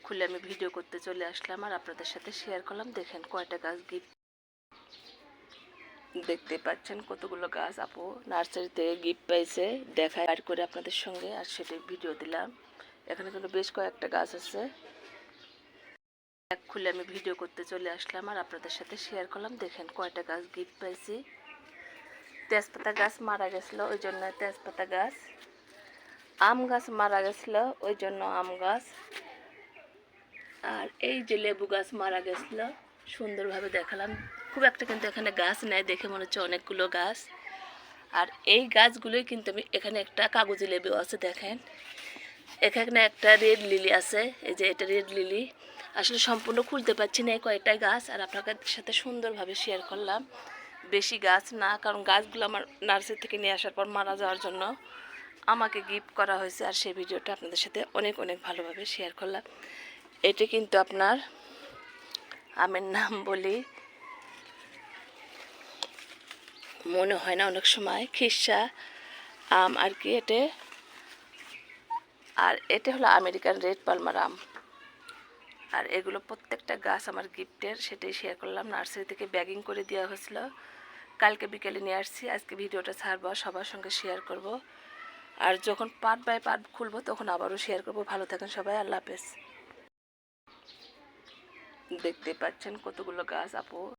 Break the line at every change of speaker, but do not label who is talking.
খুলে আমি ভিডিও করতে চলে আসলাম আর আপনাদের সাথে শেয়ার করলাম। দেখেন কয়টা গাছ গিফট, দেখতে পাচ্ছেন কতগুলো গাছ আপু নার্সারি থেকে গিফট পাইছে, দেখায় আর করে আপনাদের সঙ্গে, আর সেটা ভিডিও দিলাম। এখানে কিন্তু বেশ কয়েকটা গাছ আছে, খুলে আমি ভিডিও করতে চলে আসলাম আর আপনাদের সাথে শেয়ার করলাম। দেখেন কয়টা গাছ গিফট পাইছি। তেজপাতা গাছ মারা গেছিলো, ওই জন্য তেজপাতা গাছ। আম গাছ মারা গেছিলো, ওই জন্য আম গাছ। আর এই যে লেবু গাছ মারা গেছিলো, সুন্দরভাবে দেখালাম। খুব একটা কিন্তু এখানে গাছ নেই, দেখে মনে হচ্ছে অনেকগুলো গাছ। আর এই গাছগুলোই কিন্তু আমি, এখানে একটা কাগজি লেবু আছে দেখেন, এখানে একটা রেড লিলি আছে, এই যে এটা রেড লিলি। আসলে সম্পূর্ণ খুলতে পারছি না, এই কয়েকটাই গাছ আর আপনাদের সাথে সুন্দরভাবে শেয়ার করলাম। বেশি গাছ না, কারণ গাছগুলো আমার নার্সারি থেকে নিয়ে আসার পর মারা যাওয়ার জন্য আমাকে গিফট করা হয়েছে, আর সেই ভিডিওটা আপনাদের সাথে অনেক অনেক ভালোভাবে শেয়ার করলাম। এটা কিন্তু আপনার আমের নাম বলি মনে হয় না অনেক সময়, খিরসা আম আর কি এটা। আর এটা হলো আমেরিকান রেড পালমার আম। আর এগুলো প্রত্যেকটা গাছ আমার গিফটের, সেটাই শেয়ার করলাম। নার্সারি থেকে ব্যাগিং করে দেওয়া হয়েছিল, কালকে বিকেলে নিয়ে আসছি। আজকে ভিডিওটা ছাড়বো, সবার সঙ্গে শেয়ার করব। আর যখন পার্ট বাই পার্ট খুলবো তখন আবারও শেয়ার করব। ভালো থাকেন সবাই, আল্লাহ হাফেজ। দেখতে পাচ্ছেন কতগুলো গাছ আপু।